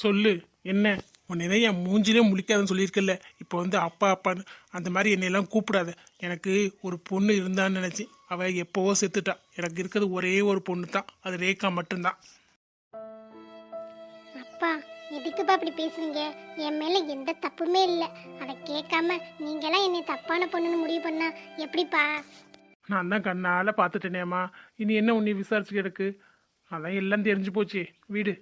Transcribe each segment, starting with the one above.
சொல்லு என்ன? உன்னை என் மூஞ்சிலே முழிக்காதுன்னு சொல்லியிருக்கல. இப்போ வந்து அப்பா அப்பான்னு அந்த மாதிரி என்னையெல்லாம் கூப்பிடாத. எனக்கு ஒரு பொண்ணு இருந்தான்னு நினைச்சேன். அவ எப்போவோ செத்துட்டா. எனக்கு இருக்கிறது ஒரே ஒரு பொண்ணு தான், அது ரேகா மட்டும்தான். அப்பா எதுக்குப்பா அப்படி பேசுறீங்க? என் மேல எந்த தப்புமே இல்லை. அதை கேட்காம நீங்களாம் என்னை தப்பான பொண்ணுன்னு முடிவு பண்ணா எப்படிப்பா? நான் தான் கண்ணால பார்த்துட்டேனேம்மா. இனி என்ன உன்னை விசாரிச்சு கிடக்கு? அதான் எல்லாம் தெரிஞ்சு போச்சு. வீடு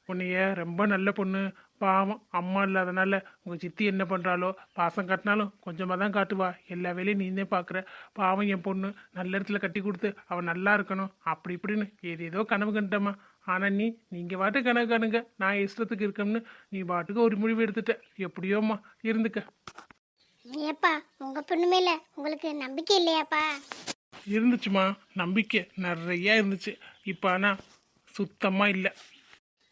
உன்னைய ரொம்ப நல்ல பொண்ணு. பாவம் அம்மா இல்லாதனால உங்கள் சித்தி என்ன பண்ணுறாலோ, பாசம் காட்டினாலும் கொஞ்சமாக தான் காட்டுவா. எல்லா வேலையும் நீந்தே பார்க்குற. பாவம் என் பொண்ணு நல்ல இடத்துல கட்டி கொடுத்து அவள் நல்லா இருக்கணும் அப்படி இப்படின்னு ஏதேதோ கனவு கண்டம்மா. ஆனால் நீங்கள் பாட்டு கனவு காணுங்க, நான் இஷ்டத்துக்கு இருக்கோம்னு நீ பாட்டுக்கு ஒரு முடிவு எடுத்துட்ட. எப்படியோம்மா இருந்துக்க. ஏப்பா உங்க பொண்ணு மேல உங்களுக்கு நம்பிக்கை இல்லையாப்பா? இருந்துச்சுமா, நம்பிக்கை நிறையா இருந்துச்சு. இப்போ ஆனால் சுத்தமாக இல்லை.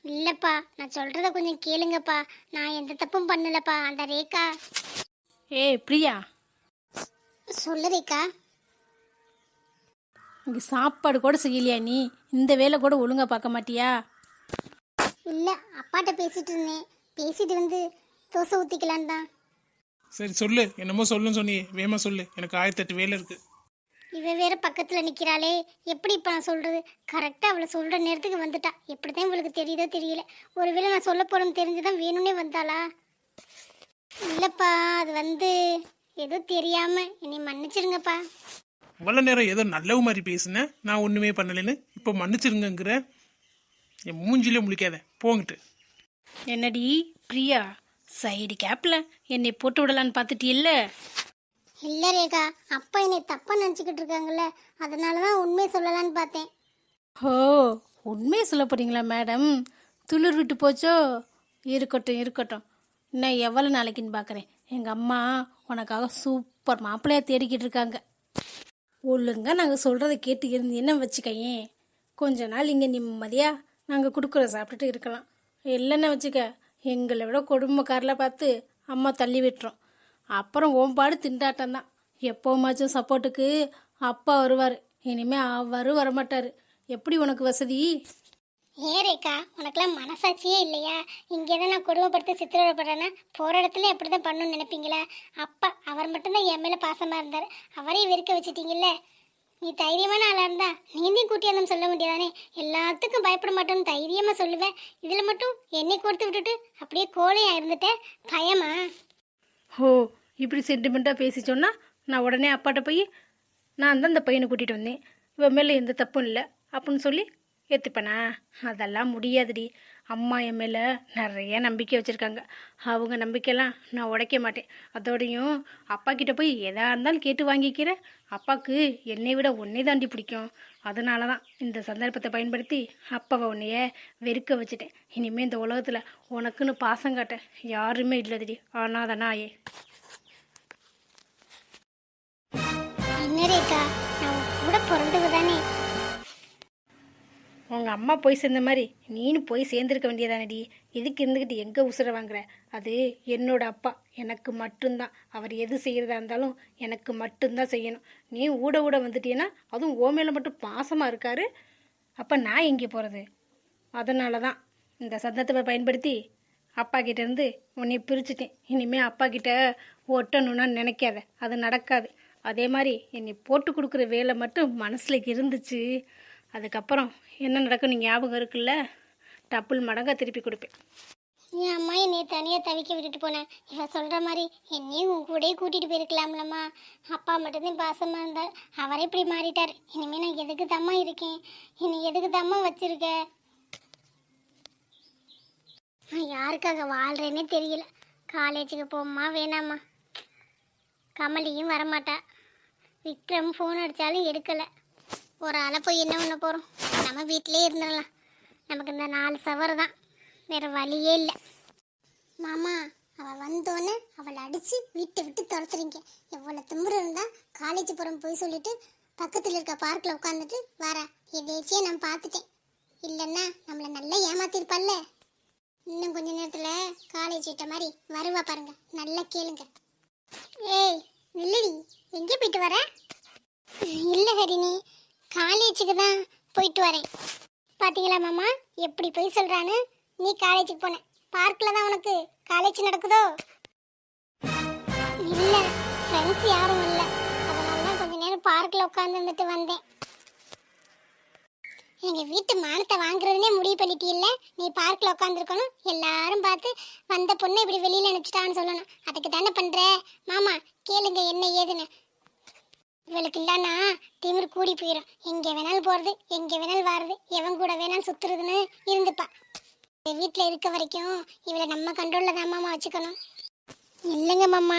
இல்லப்பா நான் சொல்றத கொஞ்சம் கேளுங்கப்பா. நான் எந்த தப்பும் பண்ணலப்பா. அந்த ரேகா. ஏய் பிரியா, சொல்லு ரேகா. இங்கே சாப்பாடு கூட செய்யலையா நீ? இந்த வேலை கூட ஒழுங்கா பார்க்க மாட்டியா? இல்ல அப்பாட்ட பேசிட்டு இருந்தேன். பேசிட்டு வந்து தோசை ஊத்திக்கலான் தான். சரி சொல்லு, என்னமோ சொல்லுன்னு சொன்னியே, வேமா சொல்லு. எனக்கு 1008 வேலை இருக்கு. இவ வேற பக்கத்துல நிக்கிறாளே, எப்படி இப்ப நான் சொல்றது? கரெக்டா அவளை சொல்ற நேரத்துக்கு வந்துட்டா. எப்படிதான் இவளுக்கு தெரியுதோ தெரியல. ஒருவேளை நான் சொல்ல போறேன்னு தெரிஞ்சுதான் வேணும்னே வந்தாளா? இல்லப்பா அது வந்து ஏதோ தெரியாம என்னை மன்னிச்சிருங்கப்பா. இவ்வளோ நேரம் ஏதோ நல்லவு மாதிரி பேசுனேன், நான் ஒன்றுமே பண்ணலைன்னு இப்போ மன்னிச்சிருங்கிற. என் மூஞ்சிலே முழிக்காத, போங்கிட்டு. என்னடி பிரியா, சைடு கேப்பில் என்னை போட்டு விடலான்னு பார்த்துட்டில்ல? இல்ல ரேகா, அப்பா என்னை தப்பா நினச்சிக்கிட்டு இருக்காங்கல்ல, அதனாலதான் உண்மையை சொல்லலான்னு பார்த்தேன். ஓ, உண்மையை சொல்ல போறீங்களா மேடம்? துளிர் விட்டு போச்சோ? இருக்கட்டும் இருக்கட்டும், இன்னும் எவ்வளோ நாளைக்குன்னு பார்க்குறேன். எங்கள் அம்மா உனக்காக சூப்பர் மாப்பிள்ளையாக தேடிக்கிட்டு இருக்காங்க. ஒழுங்கா நாங்கள் சொல்கிறத கேட்டு இருந்தீங்கன்னா வச்சுக்கையேன், கொஞ்ச நாள் இங்கே நிம்மதியாக நாங்கள் கொடுக்குற சாப்பிட்டுட்டு இருக்கலாம். இல்லைன்னா வச்சுக்க, எங்களை விட குடும்பக்காரில் பார்த்து அம்மா தள்ளி விட்டுறோம். அப்புறம் ஓம்பாடு திண்டாட்டம் தான். எப்போமாச்சும் சப்போர்ட்டுக்கு அப்பா வருவார், இனிமே அவர் வரமாட்டார். எப்படி உனக்கு வசதி? ஏ ரேகா, உனக்கெல்லாம் மனசாட்சியே இல்லையா? இங்கே தான் நான் குடும்பப்படுத்த சித்திரவதைப்படுறேன்னா போகிற இடத்துல எப்படி தான் பண்ணணும்னு நினைப்பீங்களா? அப்பா அவர் மட்டும்தான் என் மேலே பாசமாக இருந்தார், அவரையும் வெறுக்க வச்சுட்டீங்கல்ல. நீ தைரியமான ஆளாக இருந்தா நீந்தையும் கூட்டியாந்தம் சொல்ல முடியாதானே? எல்லாத்துக்கும் பயப்பட மாட்டோன்னு தைரியமாக சொல்லுவேன். இதில் மட்டும் என்னை கொடுத்து விட்டுட்டு அப்படியே கோழையாக இருந்துட்டேன். பயமா? ஓ, இப்படி சென்டிமெண்ட்டாக பேசி சொன்னால் நான் உடனே அப்பாட்ட போய் நான் தான் இந்த பையனை கூட்டிகிட்டு வந்தேன், இவன் மேலே எந்த தப்பும் இல்லை அப்படின்னு சொல்லி ஏற்றுப்பேனா? அதெல்லாம் முடியாதுடி. அம்மா என் மேலே நிறைய நம்பிக்கை வச்சுருக்காங்க. அவங்க நம்பிக்கையெல்லாம் நான் உடைக்க மாட்டேன். அதோடையும் அப்பா கிட்ட போய் எதாக இருந்தாலும் கேட்டு வாங்கிக்கிறேன். அப்பாவுக்கு என்னை விட உன்னை தாண்டி பிடிக்கும். அதனால தான் இந்த சந்தர்ப்பத்தை பயன்படுத்தி அப்பாவை உன்னைய வெறுக்க வச்சுட்டேன். இனிமேல் இந்த உலகத்தில் உனக்குன்னு பாசம் காட்ட யாருமே இல்லைதுடி. ஆனால் தானே என்ன ரேகா, நான் கூட பிறந்தது தானே. உங்கள் அம்மா போய் சேர்ந்த மாதிரி நீனு போய் சேர்ந்துருக்க வேண்டியதானடி. எதுக்கு இருந்துக்கிட்டு எங்கே உசுரை வாங்குற? அது என்னோட அப்பா, எனக்கு மட்டும்தான். அவர் எது செய்கிறதா இருந்தாலும் எனக்கு மட்டும்தான் செய்யணும். நீ ஊட வந்துட்டீன்னா அதுவும் ஓ மேலே மட்டும் பாசமாக இருக்காரு. அப்போ நான் எங்கே போகிறது? அதனால தான் இந்த சந்தர்ப்பத்தை பயன்படுத்தி அப்பா கிட்டேருந்து உன்னை பிரிச்சுட்டேன். இனிமேல் அப்பா கிட்ட ஒட்டணும்னா நினைக்காத, அது நடக்காது. அதே மாதிரி என்னை போட்டு கொடுக்குற வேலை மட்டும் மனசில் இருந்துச்சு. அதுக்கப்புறம் என்ன நடக்கும் நீ ஞாபகம் இருக்குல்ல? டப்புள் மடங்காக திருப்பி கொடுப்பேன். என் அம்மா என்னை தனியாக தவிக்க விட்டுட்டு போனேன். இவன் சொல்கிற மாதிரி என்னையும் உன் கூடயே கூட்டிகிட்டு போயிருக்கலாம்லம்மா. அப்பா மட்டும்தான் பாசமாக இருந்தார், அவரே இப்படி மாறிட்டார். இனிமேல் நான் எதுக்கு தம்மா இருக்கேன்? என்னை எதுக்கு தம்மா வச்சிருக்க? நான் யாருக்காக வாழ்கிறேன்னே தெரியல. காலேஜுக்கு போமா வேணாமா? கமலியும் வரமாட்டா. விக்ரம் ஃபோன் அடித்தாலும் எடுக்கலை. ஒரு ஆளை போய் என்ன பண்ண போகிறோம்? நம்ம வீட்டிலே இருந்துடலாம். நமக்கு இந்த 4 சவர் தான், வேறு வழியே இல்லை. மாமா, அவள் வந்தோன்னே அவளை அடித்து வீட்டை விட்டு துரத்துறீங்க. எவ்வளோ திமிரு இருந்தால் காலேஜ் போகிறோம் போய் சொல்லிட்டு பக்கத்தில் இருக்க பார்க்கில் உட்காந்துட்டு வர. எதேச்சியே நான் பார்த்துட்டேன். இல்லைன்னா நம்மளை நல்லா ஏமாத்திருப்பாள்ல. இன்னும் கொஞ்ச நேரத்தில் காலேஜ் விட்ட மாதிரி வருவா பாருங்க, நல்லா கேளுங்க. ஏய் நில்லடி, எங்கே போயிட்டு வர? இல்லை ஹரிணி, காலேஜுக்கு தான் போயிட்டு வரேன். பார்த்தீங்களா மாமா எப்படி போய் சொல்கிறான்னு? நீ காலேஜுக்கு போன, பார்க்ல தான் உனக்கு காலேஜ் நடக்குதோ? இல்ல, ஃப்ரெண்ட்ஸ் யாரும் இல்ல. அதனால தான் கொஞ்ச நேரம் பார்க்ல உட்கார்ந்து இருந்துட்டு வந்தேன். எங்க வீட்டு மானத்தை வாங்குறதுனே முடிவு பண்ணிட்டீல்ல. நீ பார்க்ல உட்காந்துருக்கணும், எல்லாரும் பார்த்து வந்த பொண்ணு இப்படி வெளியில அனுப்பிச்சிட்டான்னு சொல்லணும். அதுக்கு தானே பண்ற. மாமா கேளுங்க என்ன ஏதுன்னு. இவளுக்கு இல்லைன்னா திமிர் கூடி போயிடும். எங்கே வேணாலும் போகிறது, எங்கே வேணாலும் வாடுறது, எவன் கூட வேணாலும் சுற்றுறதுன்னு இருந்துப்பா. வீட்டில் இருக்க வரைக்கும் இவளை நம்ம கண்ட்ரோலில் தான் மாமா வச்சுக்கணும். இல்லைங்க மாமா,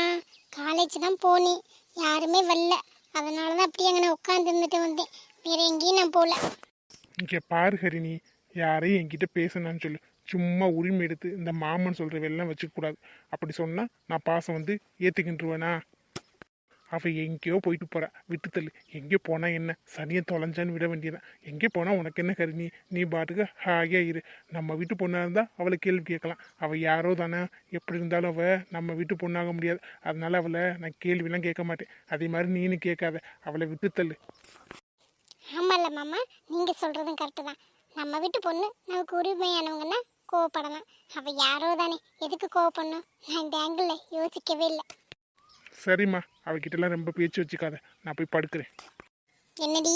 காலேஜ் தான் போனி, யாருமே வரல. அதனால தான் அப்படியே அங்கே நான் உட்காந்து இருந்துட்டு வந்தேன். வேற எங்கேயும் நான் போகல. இங்கே பாரு ஹரிணி, யாரையும் என்கிட்ட பேசணும்னு சொல்லு. சும்மா உரிமை எடுத்து இந்த மாமன் சொல்கிற வெள்ளம் வச்சுக்கூடாது. அப்படி சொன்னால் நான் பாசம் வந்து ஏற்றுக்கின்றுவேனா? அவள் எங்கேயோ போயிட்டு போகிறா, விட்டு தள்ளு. எங்கே போனால் என்ன, சனியை தொலைஞ்சான்னு விட வேண்டியதான். எங்கே போனால் உனக்கு என்ன ஹரிணி, நீ பாட்டுக்கு ஹாயாக இரு. நம்ம வீட்டு பொண்ணாக இருந்தால் அவளை கேள்வி கேட்கலாம். அவள் யாரோ தானே, எப்படி இருந்தாலும் அவள் நம்ம வீட்டு பொண்ணாக முடியாது. அதனால அவளை நான் கேள்விலாம் கேட்க மாட்டேன். அதே மாதிரி நீனு கேட்காத, அவளை விட்டு தள்ளு. ஆமாம்ல மாமா, நீங்கள் சொல்கிறதும் கரெக்டு தான். நம்ம வீட்டு பொண்ணு நமக்கு உரிமையானவங்கன்னா கோவப்படலாம். அவள் யாரோ தானே, எதுக்கு கோவப்படணும்? நான் இந்த ஆங்கிளில் யோசிக்கவே இல்லை. சரிம்மா, அவகிட்டலாம் ரொம்ப பேச்சு வச்சுக்காத, நான் போய் படுக்கிறேன். என்னடி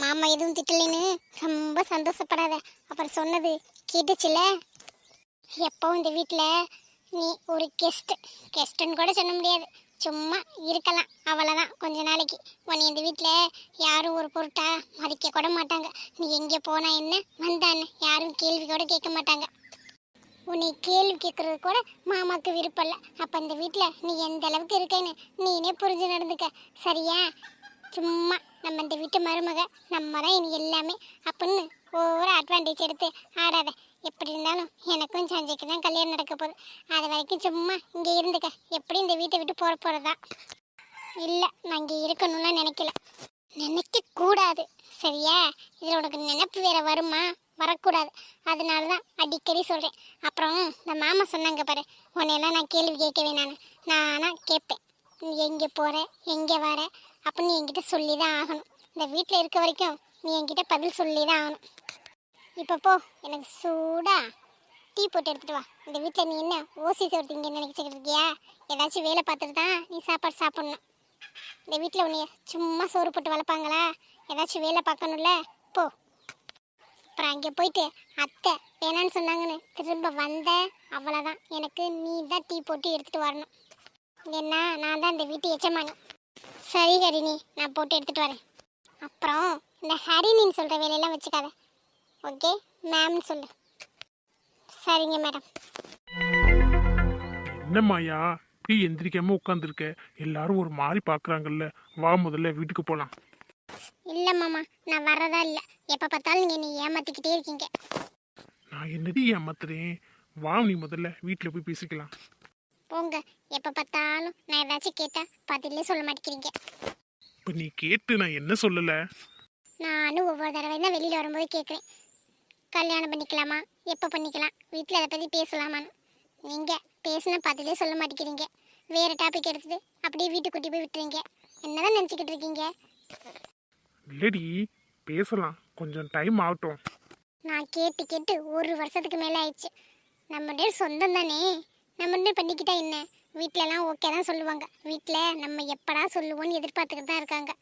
மாமா எதுவும் திட்டலைன்னு ரொம்ப சந்தோஷப்படாத. அப்புறம் சொன்னது கேட்டுச்சுல. எப்பவும் இந்த வீட்டில் நீ ஒரு கெஸ்ட்டுன்னு கூட சொல்ல முடியாது, சும்மா இருக்கலாம், அவ்வளோதான். கொஞ்ச நாளைக்கு உன்னை இந்த வீட்டில் யாரும் ஒரு பொருட்டா மதிக்க கூட மாட்டாங்க. நீ எங்கே போனா என்ன, வந்தா என்ன, யாரும் கேள்வி கூட கேட்க மாட்டாங்க. உன்னை கேள்வி கேட்கறது கூட மாமாவுக்கு விருப்பம் இல்லை. அப்போ இந்த வீட்டில் நீ எந்த அளவுக்கு இருக்கேன்னு நீனே புரிஞ்சு நடந்துக்க, சரியா? சும்மா நம்ம இந்த வீட்டு மருமக, நம்ம தான் இனி எல்லாமே அப்படின்னு ஒவ்வொரு அட்வான்டேஜ் எடுத்து ஆடாத. எப்படி இருந்தாலும் எனக்கும் சஞ்சய்க்கு தான் கல்யாணம் நடக்க போகுது. அது வரைக்கும் சும்மா இங்கே இருந்துக்க. எப்படி இந்த வீட்டை விட்டு போகிறதா இல்லை, நான் இங்கே இருக்கணும்னா நினைக்க கூடாது, சரியா? இதில் உனக்கு நினைப்பு வேற வருமா? வரக்கூடாது. அதனால தான் அடிக்கடி சொல்கிறேன். அப்புறம் இந்த மாமா சொன்னாங்க பாரு, உன்னையெல்லாம் நான் கேள்வி கேட்க வேணான்னு. நானாக கேட்பேன், நீ எங்கே போகிற, எங்கே வர அப்படின்னு என்கிட்ட சொல்லி தான் ஆகணும். இந்த வீட்டில் இருக்க வரைக்கும் நீ என்கிட்ட பதில் சொல்லி தான் ஆகணும். இப்போ போ, எனக்கு சூடா டீ போட்டு எடுத்துகிட்டு வா. இந்த வீட்டில் நீ என்ன ஓசி சொல்லிட்டீங்க நினைச்சிக்கிட்டு இருக்கியா? ஏதாச்சும் வேலை பார்த்துட்டு தான் நீ சாப்பாடு சாப்பிட்ணும். இந்த வீட்டில் உன்னைய சும்மா சோறு போட்டு வளர்ப்பாங்களா? ஏதாச்சும் வேலை பார்க்கணும்ல, போ. அப்புறம் அங்கே போயிட்டு அத்தை வேணான்னு சொன்னாங்கன்னு திரும்ப வந்த அவ்வளோதான். எனக்கு நீ தான் டீ போட்டு எடுத்துகிட்டு வரணும். ஏன்னா நான் தான் இந்த வீட்டு எச்சமானி. சரி ஹரிணி, நான் போட்டு எடுத்துகிட்டு வரேன். அப்புறம் இந்த ஹரிணின்னு சொல்கிற வேலையெல்லாம் வச்சுக்காத, ஓகே? மேம்னு சொல்லு. சரிங்க மேடம். என்னம்மாயா இப்படி எந்திரிக்காம உட்காந்துருக்க? எல்லாரும் ஒரு மாதிரி பார்க்குறாங்கல்ல. வா, முதல்ல வீட்டுக்கு போகலாம். இல்லை மாமா, நான் வர்றதா இல்லை. எப்போ பார்த்தாலும் நீங்கள் நீ ஏமாற்றிக்கிட்டே இருக்கீங்க. நான் என்னடி ஏமாத்துறேன்? வா, நீ முதல்ல வீட்டில் போய் பேசிக்கலாம். போங்க, எப்போ பார்த்தாலும் நான் ஏதாச்சும் கேட்டால் பதிலே சொல்ல மாட்டேங்கிறீங்க. இப்போ நீ கேட்டு நான் என்ன சொல்லலை? நானும் ஒவ்வொரு தடவை தான் வெளியில் வரும்போது கேட்குறேன், கல்யாணம் பண்ணிக்கலாமா, எப்போ பண்ணிக்கலாம், வீட்டில் அதை பற்றி பேசலாமான்னு. நீங்கள் பேசினா பதிலே சொல்ல மாட்டேங்கிறீங்க. வேறு டாபிக் எடுத்துட்டு அப்படியே வீட்டுக்கு கூட்டி போய் விட்டுறீங்க. என்னதான் நினச்சிக்கிட்டு இருக்கீங்க? இல்லடி, பேசலாம், கொஞ்சம் டைம் ஆகட்டும். நான் கேட்டு 1 வருஷத்துக்கு மேலே ஆயிடுச்சு. நம்மளுடைய சொந்தம் தானே, நம்மளுடைய பண்ணிக்கிட்டா என்ன? வீட்டிலலாம் ஓகே தான் சொல்லுவாங்க. வீட்டில் நம்ம எப்படா சொல்லுவோன்னு எதிர்பார்த்துக்கிட்டு தான் இருக்காங்க.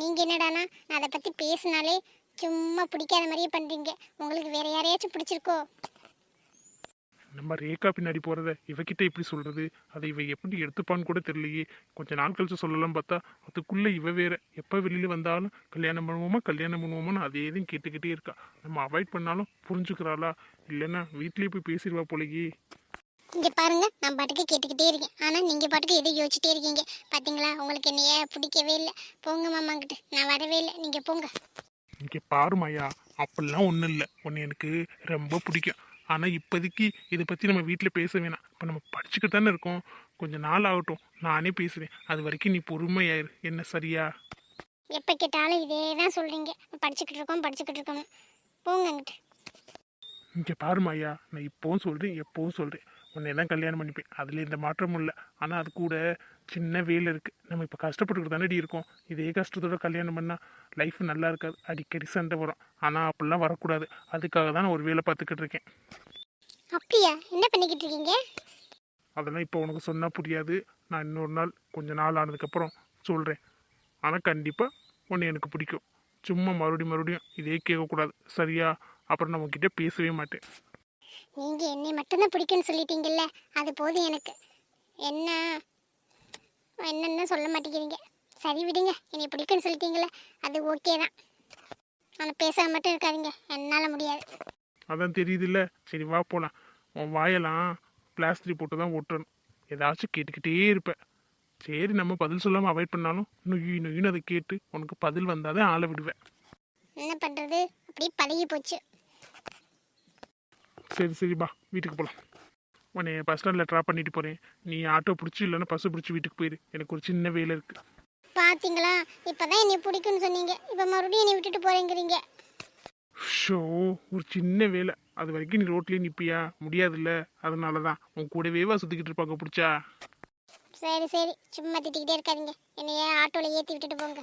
நீங்கள் என்னடானா அதை பற்றி பேசினாலே சும்மா பிடிக்காத மாதிரியே பண்ணுறீங்க. உங்களுக்கு வேற யாரையாச்சும் பிடிச்சிருக்கோ? நம்ம ரேகா பின்னாடி போகிறத இவகிட்ட எப்படி சொல்கிறது? அதை இவ எப்படி எடுத்துப்பான்னு கூட தெரியலையே. கொஞ்ச நாள் கழிச்சு சொல்லலாம் பார்த்தா அதுக்குள்ளே இவ வேற எப்போ வெளியில் வந்தாலும் கல்யாணம் பண்ணுவோமான்னு அதே தான் கேட்டுக்கிட்டே இருக்கா. நம்ம அவாய்ட் பண்ணாலும் புரிஞ்சுக்கிறாளா? இல்லைன்னா வீட்லேயே போய் பேசிடுவா போலயே. இங்கே பாருங்க, நான் பாட்டுக்கு கேட்டுக்கிட்டே இருக்கேன். ஆனால் நீங்கள் பாட்டுக்கு எதை யோசிச்சுட்டே இருக்கீங்க. பார்த்தீங்களா, உங்களுக்கு என்னைய பிடிக்கவே இல்லை. போங்க மாமாங்கிட்ட, நான் வரவே இல்லை, நீங்கள் போங்க. இங்கே பாருமாயா, அப்படிலாம் ஒன்றும் இல்லை. ஒன்று எனக்கு ரொம்ப பிடிக்கும். ஆனால் இப்போதைக்கு இதை பற்றி நம்ம வீட்டில் பேச வேணாம். இப்போ நம்ம படிச்சுக்கிட்டு தானே இருக்கோம். கொஞ்சம் நாள் ஆகட்டும், நானே பேசுவேன். அது வரைக்கும் நீ பொறுமையாயிரு, என்ன சரியா? எப்போ கேட்டாலும் இதே தான் சொல்கிறீங்க, படிச்சுக்கிட்டு இருக்கோம். போங்க அங்கிட்டு. இங்கே பாருமாயா, நான் இப்போவும் சொல்கிறேன், எப்போவும் சொல்கிறேன், உன்னை தான் கல்யாணம் பண்ணிப்பேன். அதில் எந்த மாற்றமும் இல்லை. ஆனால் அது கூட சின்ன வேலை இருக்குது. நம்ம இப்போ கஷ்டப்பட்டுக்கிட்டு தானடி இருக்கோம். இதே கஷ்டத்தோட கல்யாணம் பண்ணால் லைஃப் நல்லா இருக்காது, அடிக்கடி சண்டை வரும். ஆனால் அப்படிலாம் வரக்கூடாது. அதுக்காக தான் நான் ஒரு வேலை பார்த்துக்கிட்டு இருக்கேன். அப்படியா? என்ன பண்ணிக்கிட்டு இருக்கீங்க? அதெல்லாம் இப்போ உனக்கு சொன்னால் புரியாது. நான் இன்னொரு நாள் கொஞ்ச நாள் ஆனதுக்கப்புறம் சொல்கிறேன். ஆனால் கண்டிப்பாக உன்னை எனக்கு பிடிக்கும். சும்மா மறுபடியும் இதே கேட்கக்கூடாது, சரியா? அப்புறம் நான் உன்கிட்ட பேசவே மாட்டேன். நீங்கள் என்னை மட்டும்தான் பிடிக்கும்னு சொல்லிட்டீங்கல்ல, அது போதும் எனக்கு. என்ன என்னன்னு சொல்ல மாட்டேங்கிறீங்க. சரி விடுங்க, என்னை பிடிக்கும்னு சொல்லிட்டீங்களே, அது ஓகே தான். ஆனால் பேசாம மட்டும் இருக்காதீங்க, என்னால் முடியாது. அதான் தெரியுதுல்ல. சரி வா போகலாம். உன் வாயெல்லாம் பிளாஸ்டரி போட்டு தான் ஒட்டணும். ஏதாச்சும் கேட்டுக்கிட்டே இருப்பேன். சரி, நம்ம பதில் சொல்லாமல் அவாய்ட் பண்ணாலும் நொய்யின்னு அதை கேட்டு உனக்கு பதில் வந்தாதான் ஆளை விடுவேன். என்ன பண்ணுறது, அப்படியே பழகி போச்சு. சரி பா, வீட்டுக்கு போகலாம். உன்னை பஸ் ஸ்டாண்டில் ட்ராப் பண்ணிட்டு போகிறேன். நீ ஆட்டோ பிடிச்சி இல்லைன்னா பஸ்ஸை பிடிச்சி வீட்டுக்கு போயிரு. எனக்கு ஒரு சின்ன வேலை இருக்குது. பார்த்தீங்களா, இப்போதான் என்னை பிடிக்கும்னு சொன்னீங்க, இப்போ மறுபடியும் என்னை விட்டுட்டு போகிறேங்கிறீங்க. ஷோ, ஒரு சின்ன வேலை. அது வரைக்கும் நீ ரோட்லேயே நிற்பியா? முடியாதுல்ல. அதனால தான் உன் கூடவே சுற்றிக்கிட்டு இருப்பாங்க. பிடிச்சா? சரி சும்மா திட்டிக்கிட்டே இருக்காதீங்க, என்னைய ஆட்டோவில் ஏற்றி விட்டுட்டு போங்க.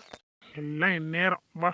எல்லாம் என் நேரம். வா.